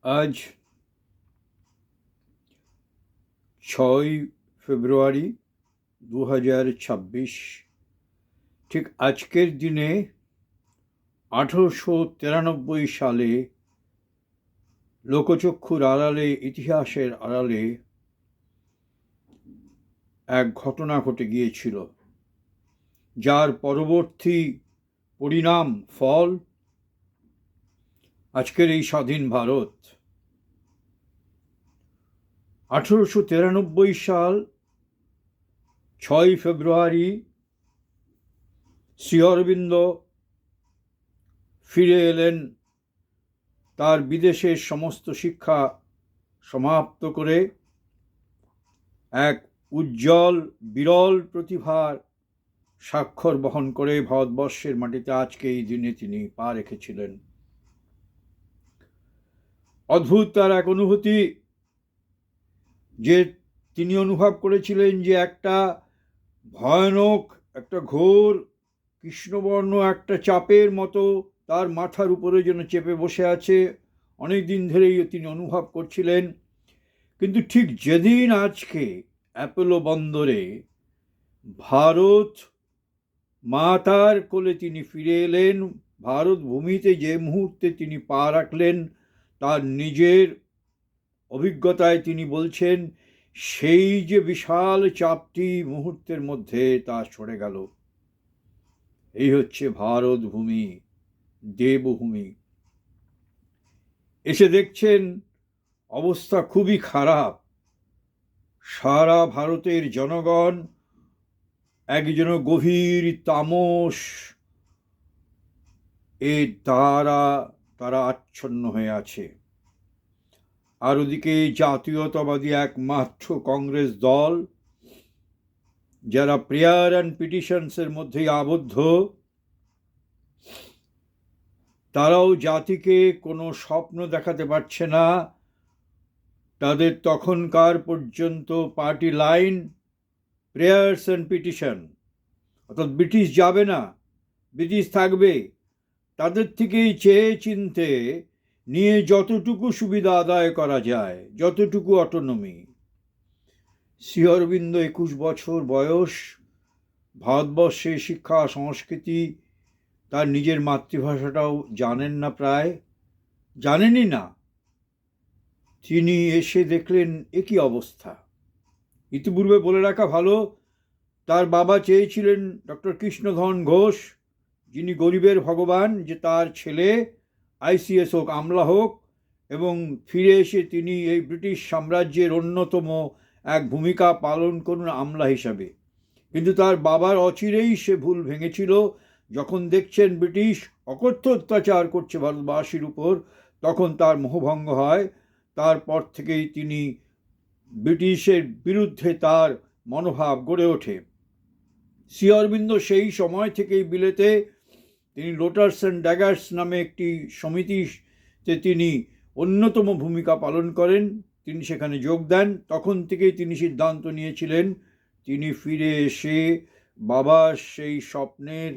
আজ 6 ফেব্রুয়ারি 2026। ঠিক আজকের দিনে 1893 সালে লোকচক্ষুর আড়ালে, ইতিহাসের আড়ালে এক ঘটনা ঘটে গিয়েছিল, যার পরবর্তী পরিণাম ফল আজকের এই স্বাধীন ভারত। 1893 সাল 6 ফেব্রুয়ারি শ্রী অরবিন্দ ফিরে এলেন তার বিদেশের সমস্ত শিক্ষা সমাপ্ত করে। এক উজ্জ্বল বিরল প্রতিভার স্বাক্ষর বহন করে ভারতবর্ষের মাটিতে আজকে এই দিনে তিনি পা রেখেছিলেন। অদ্ভুত তার এক অনুভূতি, যে তিনি অনুভব করেছিলেন যে একটা ভয়ানক, একটা ঘোর কৃষ্ণবর্ণ একটা চাপের মতো তার মাথার উপরে যেন চেপে বসে আছে। অনেক দিন ধরেই তিনি অনুভব করছিলেন। কিন্তু ঠিক যেদিন আজকে অ্যাপোলো বন্দরে ভারত মাতার কোলে তিনি ফিরে এলেন, ভারত ভূমিতে যে মুহূর্তে তিনি পা রাখলেন, তার নিজের অভিজ্ঞতায় তিনি বলছেন, সেই যে বিশাল চাপটি মুহূর্তের মধ্যে তা সরে গেল। এই হচ্ছে ভারত ভূমি, দেবভূমি। এসে দেখছেন অবস্থা খুবই খারাপ। সারা ভারতের জনগণ একজন গভীর তামস এর দ্বারা তারা আচ্ছন্ন হয়ে আছে। আর ওদিকে জাতীয়তাবাদী একমাত্র কংগ্রেস দল, যারা প্রেয়ার অ্যান্ড পিটিশনসের মধ্যেই আবদ্ধ, তারাও জাতিকে কোনো স্বপ্ন দেখাতে পারছে না। তাদের তখনকার পর্যন্ত party line prayers and petition, অর্থাৎ ব্রিটিশ যাবে না, ব্রিটিশ থাকবে, তাদের থেকেই চেয়ে চিনতে নিয়ে যতটুকু সুবিধা আদায় করা যায়, যতটুকু অটোনমি। শ্রী অরবিন্দ 21 বছর বয়স, ভারতবর্ষের শিক্ষা সংস্কৃতি, তার নিজের মাতৃভাষাটাও জানেন না, প্রায় জানেনই না। তিনি এসে দেখলেন একই অবস্থা। ইতিপূর্বে বলে রাখা ভালো, তার বাবা চেয়েছিলেন ডক্টর কৃষ্ণধন ঘোষ, যিনি গরিবের ভগবান, যে তার ছেলে আইসিএস হোক, আমলা হোক, এবং ফিরে এসে তিনি এই ব্রিটিশ সাম্রাজ্যের অন্যতম এক ভূমিকা পালন করুন আমলা হিসাবে। কিন্তু তার বাবার অচিরেই সে ভুল ভেঙেছিল। যখন দেখছেন ব্রিটিশ অকথ্য অত্যাচার করছে ভারতবাসীর উপর, তখন তার মোহভঙ্গ হয়। তারপর থেকেই তিনি ব্রিটিশের বিরুদ্ধে তার মনোভাব গড়ে ওঠে। শ্রী অরবিন্দ সেই সময় থেকেই বিলেতে তিনি লোটাস অ্যান্ড ড্যাগার্স নামে একটি সমিতিতে তিনি অন্যতম ভূমিকা পালন করেন। তিনি সেখানে যোগ দেন। তখন থেকেই তিনি সিদ্ধান্ত নিয়েছিলেন, তিনি ফিরে এসে বাবার সেই স্বপ্নের,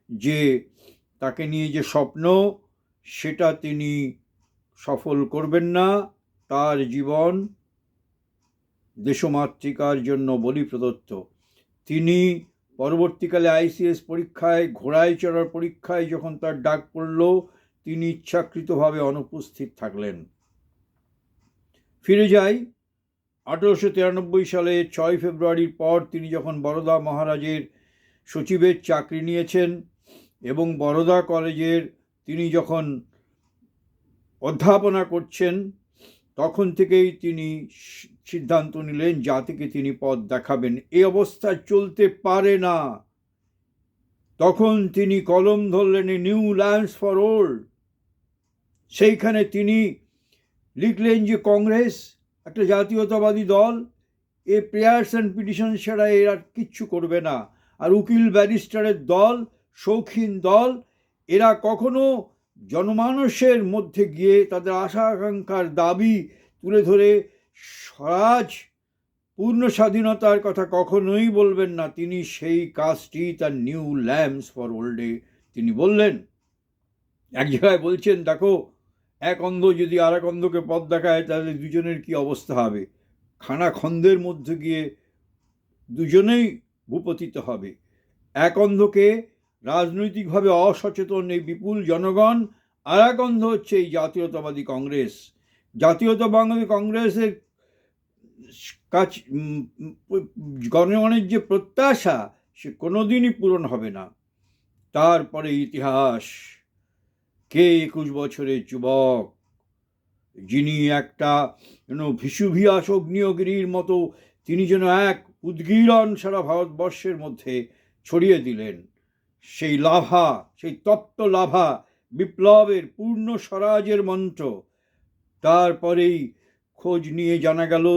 যে তাকে নিয়ে যে স্বপ্ন, সেটা তিনি সফল করবেন না। তার জীবন দেশমাতৃকার জন্য বলি প্রদত্ত। তিনি পরবর্তীকালে আইসিএস পরীক্ষায়, ঘোড়ায় চড়ার পরীক্ষায় যখন তার ডাক পড়ল, তিনি ইচ্ছাকৃতভাবে অনুপস্থিত থাকলেন। ফিরে যাই 1893 সালে 6 ফেব্রুয়ারির পর তিনি যখন বরোদা মহারাজের সচিবের চাকরি নিয়েছেন এবং বরোদা কলেজের তিনি যখন অধ্যাপনা করছেন, তখন থেকেই তিনি সিদ্ধান্ত নিলেন জাতিকে তিনি পথ দেখাবেন। এই অবস্থা চলতে পারে না। তখন তিনি কলম ধরলেন নিউ ল্যান্ডস ফর ওল্ড। সেইখানে তিনি লিখলেন যে কংগ্রেস একটা জাতীয়তাবাদী দল, এ প্রেয়ার্স অ্যান্ড পিটিশন ছাড়া এরা কিচ্ছু করবে না। আর উকিল ব্যারিস্টারের দল, শৌখিন দল, এরা কখনো জনমানুষের মধ্যে গিয়ে তাদের আশা আকাঙ্ক্ষার দাবি তুলে ধরে স্বরাজ, পূর্ণ স্বাধীনতার কথা কখনোই বলবেন না। তিনি সেই কাজটি তার নিউ ল্যাম্পস ফর ওল্ডে তিনি বললেন। এক জায়গায় বলছেন, দেখো এক অন্ধ যদি আর এক অন্ধকে পথ দেখায় তাহলে দুজনের কি অবস্থা হবে? খানাখন্দের মধ্যে গিয়ে দুজনেই ভূপতিত হবে। এক অন্ধকে রাজনৈতিকভাবে অসচেতন এই বিপুল জনগণ, আর এক অন্ধ হচ্ছে এই জাতীয়তাবাদী কংগ্রেস। জাতীয়তাবাদী কংগ্রেসের কাছ জনগণের যে প্রত্যাশা সে কোনোদিনই পূরণ হবে না। তারপরে ইতিহাস, কে 21 বছরের যুবক যিনি একটা ভিসুভিয়াস অগ্নিয়গিরির মতো তিনি যেন এক উদ্গীরণ সারা ভারতবর্ষের মধ্যে ছড়িয়ে দিলেন। সেই লাভা, সেই তপ্ত লাভা, বিপ্লবের পূর্ণ স্বরাজের মন্ত্র। তারপরেই খোঁজ নিয়ে জানা গেল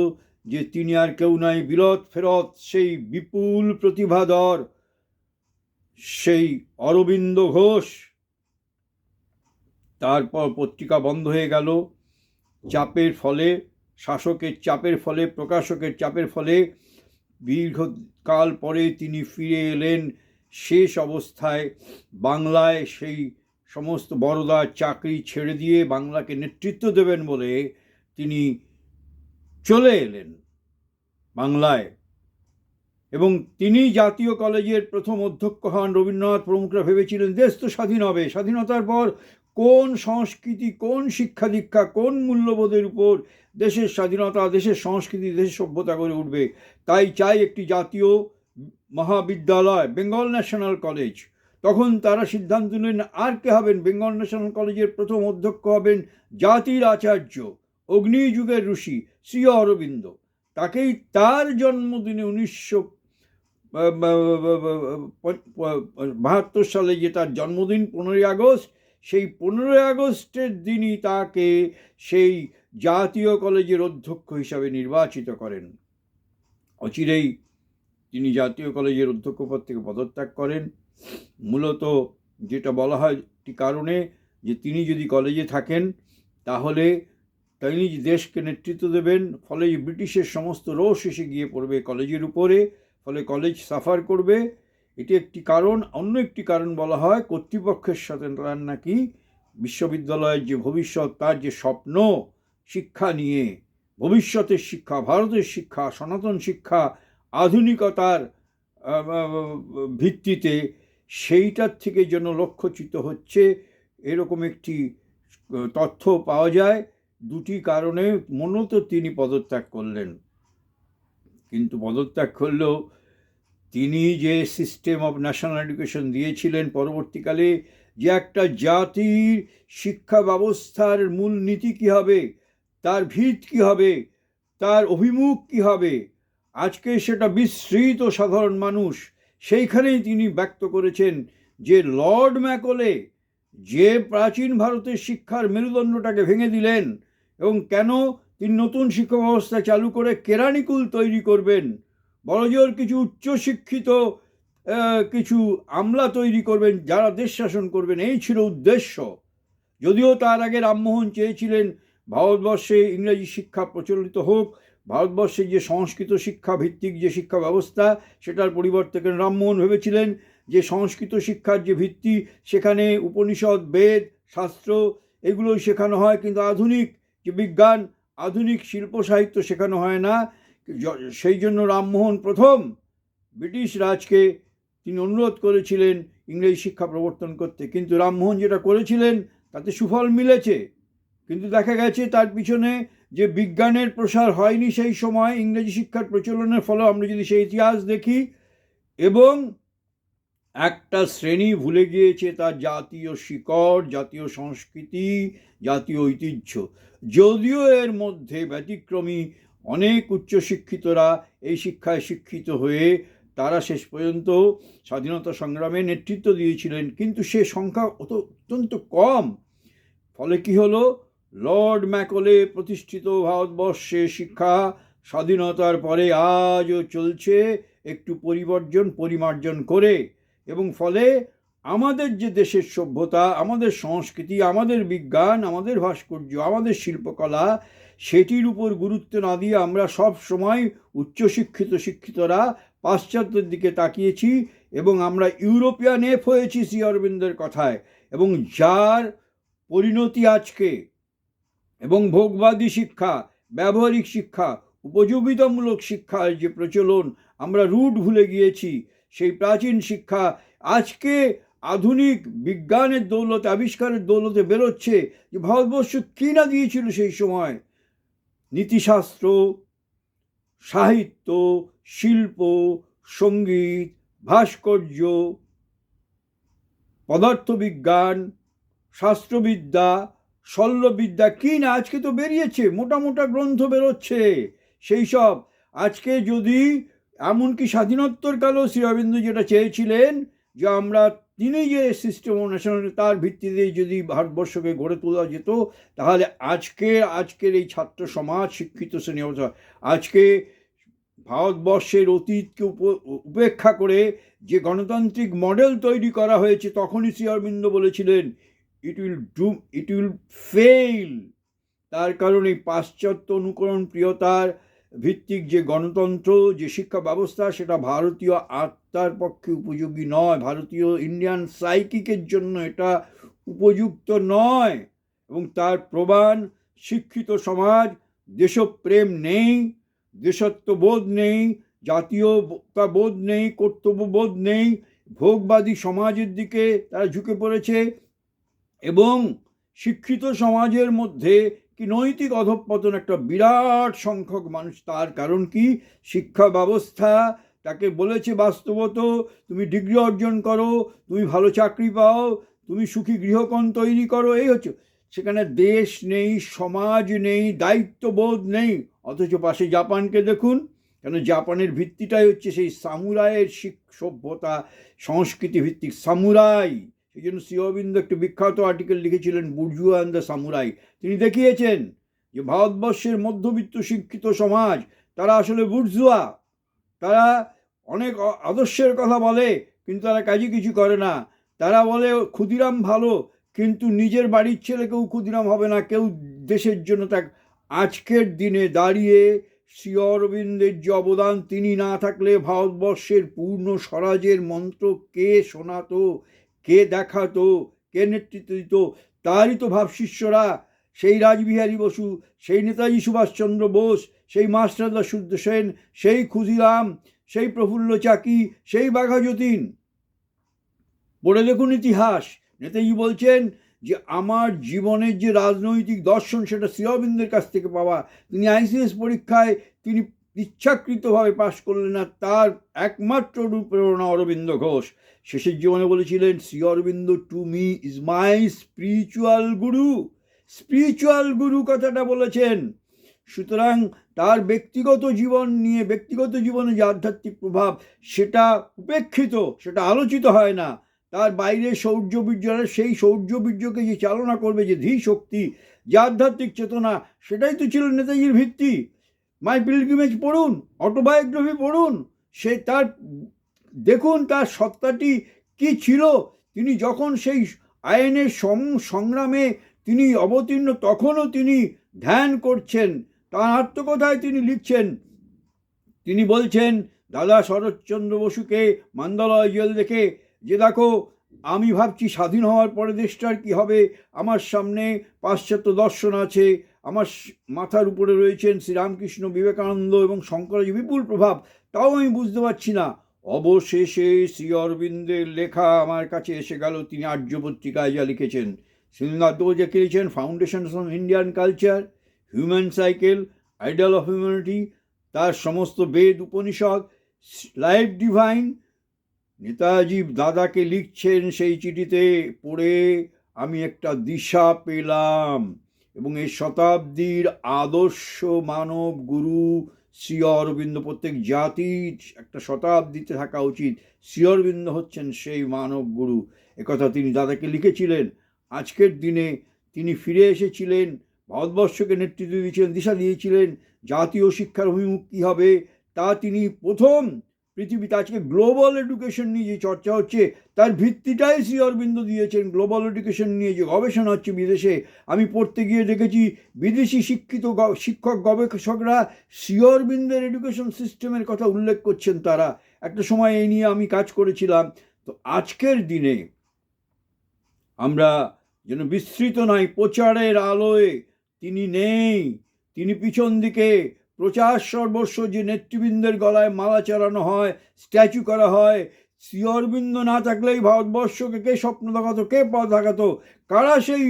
যে তিনি আর কেউ নাই, বিরত ফেরত সেই বিপুল প্রতিভাধর সেই অরবিন্দ ঘোষ। তারপর পত্রিকা বন্ধ হয়ে গেল চাপের ফলে, শাসকের চাপের ফলে, প্রকাশকের চাপের ফলে। দীর্ঘকাল পরে তিনি ফিরে এলেন শেষ অবস্থায় বাংলায়, সেই সমস্ত বড়দার চাকরি ছেড়ে দিয়ে বাংলাকে নেতৃত্ব দেবেন বলে তিনি চলে এলেন বাংলায়। এবং তিনি জাতীয় কলেজের প্রথম অধ্যক্ষ হন। রবীন্দ্রনাথ প্রমুখরা ভেবেছিলেন দেশ তো স্বাধীন হবে, স্বাধীনতার পর কোন সংস্কৃতি, কোন শিক্ষা দীক্ষা, কোন মূল্যবোধের উপর দেশের স্বাধীনতা, দেশের সংস্কৃতি, দেশের সভ্যতা গড়ে উঠবে। তাই চাই একটি জাতীয় মহাবিদ্যালয়, বেঙ্গল ন্যাশনাল কলেজ। তখন তারা সিদ্ধান্ত নিলেন আর কে হবেন, বেঙ্গল ন্যাশনাল কলেজের প্রথম অধ্যক্ষ হবেন জাতির আচার্য, অগ্নিযুগের ঋষি শ্রী অরবিন্দ। তাকেই তার জন্মদিনে 1972 সালে যে তার জন্মদিন 15ই আগস্ট, সেই 15ই আগস্টের দিনই তাকে সেই জাতীয় কলেজের অধ্যক্ষ হিসাবে নির্বাচিত করেন। অচিরেই তিনি জাতীয় কলেজের অধ্যক্ষ পদ থেকে পদত্যাগ করেন। মূলত যেটা বলা হয় একটি কারণে, যে তিনি যদি কলেজে থাকেন তাহলে তিনি দেশকে নেতৃত্ব দেবেন, ফলে ব্রিটিশের সমস্ত রোষ এসে গিয়ে পড়বে কলেজের উপরে, ফলে কলেজ সাফার করবে। এটি একটি কারণ। অন্য একটি কারণ বলা হয় কর্তৃপক্ষের সাথে তার নাকি বিশ্ববিদ্যালয়ের যে ভবিষ্যৎ, তার যে স্বপ্ন শিক্ষা নিয়ে, ভবিষ্যতের শিক্ষা, ভারতের শিক্ষা, সনাতন শিক্ষা, আধুনিকতার ভিত্তিতে, সেইটার থেকে যেন লক্ষ্যচ্যুত হচ্ছে, এরকম একটি তথ্য পাওয়া যায়। দুটি কারণে মূলত তিনি পদত্যাগ করলেন। কিন্তু পদত্যাগ করলেও তিনি যে সিস্টেম অফ ন্যাশনাল এডুকেশন দিয়েছিলেন পরবর্তীকালে, যে একটা জাতির শিক্ষা ব্যবস্থার মূল নীতি কী হবে, তার ভিত কী হবে, তার অভিমুখ কী হবে, আজকে সেটা বিস্মৃত সাধারণ মানুষ। সেইখানেই তিনি ব্যক্ত করেছেন যে লর্ড ম্যাকলে যে প্রাচীন ভারতের শিক্ষার মেরুদণ্ডটাকে ভেঙে দিলেন, এবং কেন তিনি নতুন শিক্ষা ব্যবস্থা চালু করে কেরানিকুল তৈরি করবেন, বড়জোর কিছু উচ্চশিক্ষিত কিছু আমলা তৈরি করবেন যারা দেশ শাসন করবেন, এই ছিল উদ্দেশ্য। যদিও তার আগে রামমোহন চেয়েছিলেন ভারতবর্ষে ইংরেজি শিক্ষা প্রচলিত হোক, ভারতবর্ষে যে সংস্কৃত শিক্ষা ভিত্তিক যে শিক্ষা ব্যবস্থা সেটার পরিবর্তে রামমোহন ভেবেছিলেন যে সংস্কৃত শিক্ষার যে ভিত্তি, সেখানে উপনিষদ, বেদ, শাস্ত্র এগুলোই শেখানো হয়, কিন্তু আধুনিক যে বিজ্ঞান, আধুনিক শিল্প সাহিত্য শেখানো হয় না। সেই জন্য রামমোহন প্রথম ব্রিটিশ রাজকে তিনি অনুরোধ করেছিলেন ইংরেজি শিক্ষা প্রবর্তন করতে, কিন্তু রামমোহন যেটা করেছিলেন তাতে সুফল মিলেছে। কিন্তু দেখা গেছে তার পিছনে যে বিজ্ঞানের প্রসার হয়নি সেই সময় ইংরেজি শিক্ষার প্রচলনের ফলে, আমরা যদি সেই ইতিহাস দেখি, এবং একটা শ্রেণী ভুলে গিয়েছে তার জাতীয় শিকড়, জাতীয় সংস্কৃতি, জাতীয় ঐতিহ্য। যদিও এর মধ্যে ব্যতিক্রমী অনেক উচ্চশিক্ষিতরা এই শিক্ষায় শিক্ষিত হয়ে তারা শেষ পর্যন্ত স্বাধীনতা সংগ্রামে নেতৃত্ব দিয়েছিলেন, কিন্তু সে সংখ্যা অত্যন্ত কম। ফলে কি হলো, লর্ড ম্যাকলে প্রতিষ্ঠিত ভারতবর্ষে শিক্ষা স্বাধীনতার পরে আজও চলছে একটু পরিমার্জন করে, এবং ফলে আমাদের যে দেশের সভ্যতা, আমাদের সংস্কৃতি, আমাদের বিজ্ঞান, আমাদের ভাস্কর্য, আমাদের শিল্পকলা, সেটির উপর গুরুত্ব না দিয়ে আমরা সব সময় শিক্ষিতরা পাশ্চাত্যের দিকে তাকিয়েছি, এবং আমরা ইউরোপিয়ান এফ হয়েছি শ্রী অরবিন্দের কথায়, এবং যার পরিণতি আজকে এবং ভোগবাদী শিক্ষা, ব্যবহারিক শিক্ষা, উপযোগিতামূলক শিক্ষার যে প্রচলন, আমরা রুট ভুলে গিয়েছি। সেই প্রাচীন শিক্ষা আজকে আধুনিক বিজ্ঞানের দৌলতে, আবিষ্কারের দৌলতে বেরোচ্ছে যে ভারতবর্ষ কী না দিয়েছিল সেই সময়। নীতিশাস্ত্র, সাহিত্য, শিল্প, সঙ্গীত, ভাস্কর্য, পদার্থবিজ্ঞান, শাস্ত্রবিদ্যা, শল্যবিদ্যা, কী না আজকে তো বেরিয়েছে, মোটা মোটা গ্রন্থ বেরোচ্ছে সেই সব। আজকে যদি এমনকি স্বাধীনোত্তর কালেও শ্রী অরবিন্দ যেটা চেয়েছিলেন যে আমরা তিনি যে সিস্টেম অফ ন্যাশনাল, তার ভিত্তিতে যদি ভারতবর্ষকে গড়ে তোলা যেত, তাহলে আজকের এই ছাত্র সমাজ, শিক্ষিত শ্রেণী অবস্থা, আজকে ভারতবর্ষের অতীতকে উপেক্ষা করে যে গণতান্ত্রিক মডেল তৈরি করা হয়েছে, তখনই শ্রী অরবিন্দ বলেছিলেন ইট উইল ফেইল। তার কারণ এই পাশ্চাত্য অনুকরণ প্রিয়তার ভিত্তিক যে গণতন্ত্র, যে শিক্ষা ব্যবস্থা, সেটা ভারতীয় আত্মার পক্ষে উপযোগী নয়, ভারতীয় ইন্ডিয়ান সাইকিকের জন্য এটা উপযুক্ত নয়। এবং তার প্রমাণ শিক্ষিত সমাজ, দেশপ্রেম নেই, দেশত্ববোধ নেই, জাতীয়তাবোধ নেই, কর্তব্যবোধ নেই, ভোগবাদী সমাজের দিকে তারা ঝুঁকে পড়েছে। এবং শিক্ষিত সমাজের মধ্যে কি নৈতিক অধঃপতন একটা বিরাট সংখ্যক মানুষ। তার কারণ কি? শিক্ষা ব্যবস্থা তাকে বলেছে বাস্তবত তুমি ডিগ্রি অর্জন করো, তুমি ভালো চাকরি পাও, তুমি সুখী গৃহকোণ তৈরি করো, এই হচ্ছে। সেখানে দেশ নেই, সমাজ নেই, দায়িত্ববোধ নেই। অথচ পাশে জাপানকে দেখুন, কেন জাপানের ভিত্তিটাই হচ্ছে সেই সামুরাইয়ের সভ্যতা, সংস্কৃতি ভিত্তিক সামুরাই। সেই জন্য শ্রী অরবিন্দ একটি বিখ্যাত আর্টিকেল লিখেছিলেন, বুর্জুয়া অ্যান্ড দ্য সামুরাই। তিনি দেখিয়েছেন যে ভারতবর্ষের মধ্যবিত্ত শিক্ষিত সমাজ, তারা আসলে বুর্জুয়া। তারা অনেক আদর্শের কথা বলে, কিন্তু তারা কাজে কিছু করে না। তারা বলে ক্ষুদিরাম ভালো, কিন্তু নিজের বাড়ির ছেলেকেও ক্ষুদিরাম হবে না, কেউ দেশের জন্য। আজকের দিনে দাঁড়িয়ে শ্রী অরবিন্দের যে অবদান, তিনি না থাকলে ভারতবর্ষের পূর্ণ স্বরাজের মন্ত্র কে শোনাতো, কে দেখাতো, কে নেতৃত্ব দিত? তারই তো ভাবশিষ্যরা, সেই রাসবিহারী বসু, সেই নেতাজি সুভাষচন্দ্র বোস, সেই মাস্টারদা সূর্য সেন, সেই ক্ষুদিরাম, সেই প্রফুল্ল চাকি, সেই বাঘা যতীন। পড়ে দেখুন ইতিহাস। নেতাজি বলছেন যে আমার জীবনের যে রাজনৈতিক দর্শন, সেটা শ্রী অরবিন্দের কাছ থেকে পাওয়া। তিনি আইসিএস পরীক্ষায় তিনি ইচ্ছাকৃতভাবে পাশ করলেন না, তার একমাত্র অনুপ্রেরণা অরবিন্দ ঘোষ। শেষের জীবনে বলেছিলেন, Sri Aurobindo to me is my spiritual guru. Spiritual guru কথাটা বলেছেন। সুতরাং তার ব্যক্তিগত জীবন নিয়ে, ব্যক্তিগত জীবনে যে আধ্যাত্মিক প্রভাব, সেটা উপেক্ষিত, সেটা আলোচিত হয় না। তার বাইরে শৌর্যবীর্য, সেই শৌর্যবীর্যকে যে চালনা করবে, যে ধী শক্তি, যে আধ্যাত্মিক চেতনা, সেটাই তো ছিল নেতাজির ভিত্তি। মাই পিলগ্রিমেজ পড়ুন, অটোবায়োগ্রাফি পড়ুন, সে তার দেখুন তার সত্তাটি কি ছিল। তিনি যখন সেই আইনের সংগ্রামে তিনি অবতীর্ণ, তখনও তিনি ধ্যান করছেন। তার আত্মকথায় তিনি লিখছেন, তিনি বলছেন দাদা শরৎচন্দ্র বসুকে মান্দালয় জেল দেখে, যে দেখো আমি ভাবছি স্বাধীন হওয়ার পরে দেশটার কী হবে। আমার সামনে পাশ্চাত্য দর্শন আছে, আমার মাথার উপরে রয়েছেন শ্রীরামকৃষ্ণ, বিবেকানন্দ এবং শঙ্করাচার্য, বিপুল প্রভাব, তাও আমি বুঝতে পারছি না। অবশেষে শ্রী অরবিন্দের লেখা আমার কাছে এসে গেল। তিনি আর্য পত্রিকায় যা লিখেছেন, শ্রীনাথ যাকে লিখেছেন foundation of Indian culture, human cycle, idol of humanity, তার সমস্ত বেদ উপনিষদ, লাইফ ডিভাইন। নেতাজি দাদাকে লিখছেন সেই চিঠিতে, পড়ে আমি একটা দিশা পেলাম। এবং এই শতাব্দীর আদর্শ মানব গুরু শ্রী অরবিন্দ। প্রত্যেক জাতির একটা শতাব্দীতে থাকা উচিত। শ্রী অরবিন্দ হচ্ছেন সেই মানব গুরু, একথা তিনি দাদাকে লিখেছিলেন। আজকের দিনে তিনি ফিরে এসেছিলেন, ভারতবর্ষকে নেতৃত্ব দিয়েছিলেন, দিশা দিয়েছিলেন জাতীয় শিক্ষার অভিমুখ কী হবে, তা তিনি প্রথম। পৃথিবীতে আজকে গ্লোবাল এডুকেশন নিয়ে যে চর্চা হচ্ছে, তার ভিত্তিটাই শ্রী অরবিন্দ দিয়েছেন। গ্লোবাল এডুকেশন নিয়ে যে গবেষণা হচ্ছে বিদেশে, আমি পড়তে গিয়ে দেখেছি বিদেশি শিক্ষিত শিক্ষক গবেষকরা শ্রী অরবিন্দের এডুকেশন সিস্টেমের কথা উল্লেখ করছেন। তারা একটা সময় এই নিয়ে আমি কাজ করেছিলাম। তো আজকের দিনে আমরা যেন বিস্তৃত নয়, প্রচারের আলোয় তিনি নেই। তিনি পিছন দিকে প্রচার সর্বস্ব যে নেতৃবৃন্দের গলায় মালা চড়ানো হয়, স্ট্যাচু করা হয়, শ্রী অরবিন্দ না থাকলেই ভারতবর্ষকে কে স্বপ্ন দেখাতো, কে পথ দেখাতো, কারা সেই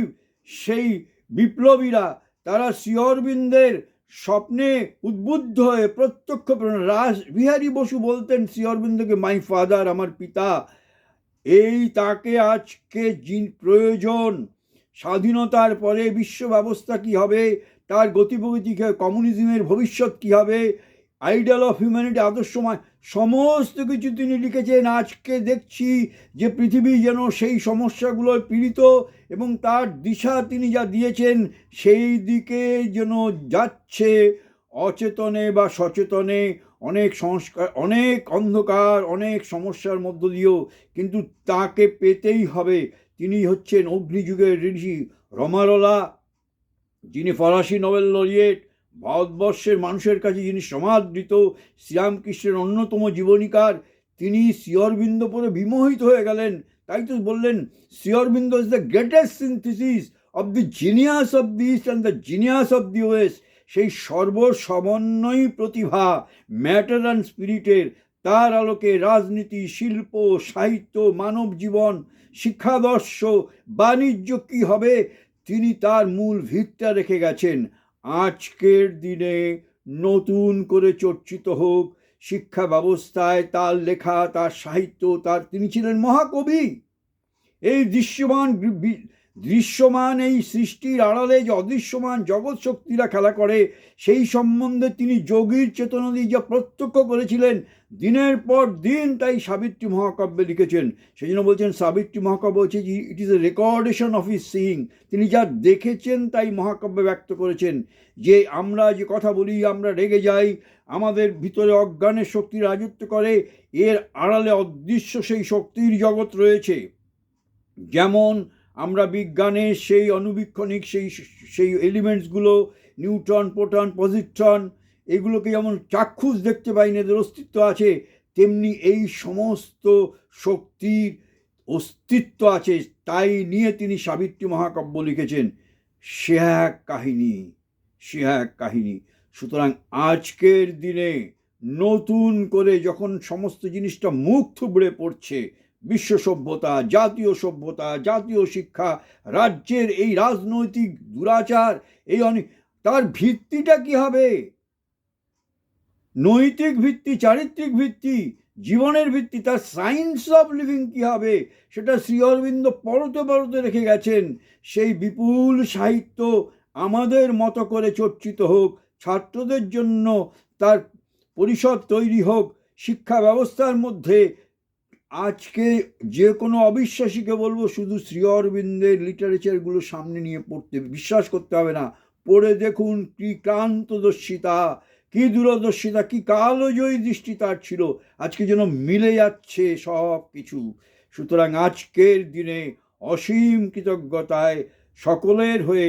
সেই বিপ্লবীরা? তারা শ্রী অরবিন্দের স্বপ্নে উদ্বুদ্ধ হয়ে প্রত্যক্ষ রাসবিহারী বসু বলতেন শ্রী অরবিন্দকে, মাই ফাদার, আমার পিতা। এই তাকে আজকে প্রয়োজন। স্বাধীনতার পরে বিশ্ব ব্যবস্থা কী হবে, তার গতিপ্রগতি, কমিউনিজমের ভবিষ্যৎ কী হবে, আইডল অফ হিউম্যানিটি, আদর্শমান, সমস্ত কিছু তিনি লিখেছেন। আজকে দেখছি যে পৃথিবী যেন সেই সমস্যাগুলোয় পীড়িত, এবং তার দিশা তিনি যা দিয়েছেন সেই দিকে যেন যাচ্ছে অচেতনে বা সচেতনে। অনেক সংস্কার, অনেক অন্ধকার, অনেক সমস্যার মধ্য দিয়েও, কিন্তু তাকে পেতেই হবে। তিনি হচ্ছেন অগ্নিযুগের ঋষি রমারোলা, যিনি ফরাসি নোবেল লরিয়েট, ভারতবর্ষের মানুষের কাছে যিনি সমাদৃত, শ্রীরামকৃষ্ণের অন্যতম জীবনীকার। তিনি শ্রী অরবিন্দ পরে বিমোহিত হয়ে গেলেন। তাই তো বললেন, Sri Aurobindo is the greatest synthesis of the genius of the East and the genius of the West. সেই সর্বসমন্বয়ী প্রতিভা, ম্যাটার অ্যান্ড স্পিরিটের, তার আলোকে রাজনীতি, শিল্প, সাহিত্য, মানব জীবন, শিক্ষাদর্শ, বাণিজ্য কী হবে, তিনি তার মূল ভিতটা রেখে গেছেন। আজকের দিনে নতুন করে চর্চিত হোক শিক্ষা ব্যবস্থায় তার লেখা, তার সাহিত্য, তিনি ছিলেন মহাকবি। এই দৃশ্যমান এই সৃষ্টির আড়ালে যে অদৃশ্যমান জগৎ শক্তিরা খেলা করে, সেই সম্বন্ধে তিনি যোগীর চেতনা দিয়ে যা প্রত্যক্ষ করেছিলেন দিনের পর দিন, তাই সাবিত্রী মহাকাব্যে লিখেছেন। সেই জন্য বলছেন সাবিত্রী মহাকাব্য হচ্ছে it is a recordation of his seeing. তিনি যা দেখেছেন তাই মহাকাব্যে ব্যক্ত করেছেন। যে আমরা যে কথা বলি, আমরা রেগে যাই, আমাদের ভিতরে অজ্ঞানের শক্তি রাজত্ব করে, এর আড়ালে অদৃশ্য সেই শক্তির জগৎ রয়েছে। যেমন আমরা বিজ্ঞানের সেই অনুবীক্ষণিক সেই এলিমেন্টসগুলো, নিউট্রন, প্রোটন, পজিট্রন, এগুলোকে যেমন চাক্ষুষ দেখতে পাই না, এদের অস্তিত্ব আছে, তেমনি এই সমস্ত শক্তির অস্তিত্ব আছে। তাই নিয়ে তিনি সাবিত্রী মহাকাব্য লিখেছেন। সে এক কাহিনী, সে এক কাহিনী। সুতরাং আজকের দিনে নতুন করে যখন সমস্ত জিনিসটা মুখ থুবড়ে পড়ছে, বিশ্ব সভ্যতা, জাতীয় শিক্ষা, রাজ্যের এই রাজনৈতিক দুরাচার, এই তার ভিত্তিটা কি হবে? নৈতিক ভিত্তি, চারিত্রিক ভিত্তি, জীবনের ভিত্তি, তার সায়েন্স অফ লিভিং কি হবে, সেটা শ্রী অরবিন্দ পরতে পরতে রেখে গেছেন। সেই বিপুল সাহিত্য আমাদের মতো করে চর্চিত হোক, ছাত্রদের জন্য তার পরিষদ তৈরি হোক, শিক্ষা ব্যবস্থার মধ্যে। আজকে যে কোনো অবিশ্বাসীকে বলবো শুধু শ্রী অরবিন্দের লিটারেচারগুলো সামনে নিয়ে পড়তে, বিশ্বাস করতে হবে না, পড়ে দেখুন কি ক্রান্তদর্শিতা, কি দূরদর্শিতা, কি কালজয়ী দৃষ্টি তার ছিল। আজকে যেন মিলে যাচ্ছে সব কিছু। সুতরাং আজকের দিনে অসীম কৃতজ্ঞতায় সকলের হয়ে,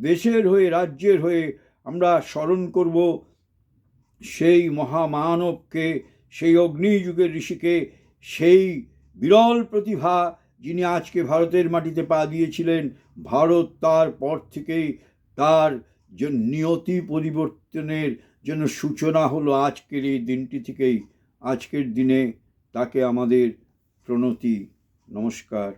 দেশের হয়ে, রাজ্যের হয়ে আমরা স্মরণ করব সেই মহামানবকে, সেই অগ্নিযুগের ঋষিকে, সেই বিরল প্রতিভা যিনি আজকে ভারতের মাটিতে পা দিয়েছিলেন। ভারত তার পর থেকেই তার যে নিয়তি পরিবর্তনের জন্য সূচনা হলো আজকের এই দিনটি থেকেই। আজকের দিনে তাকে আমাদের প্রণতি, নমস্কার।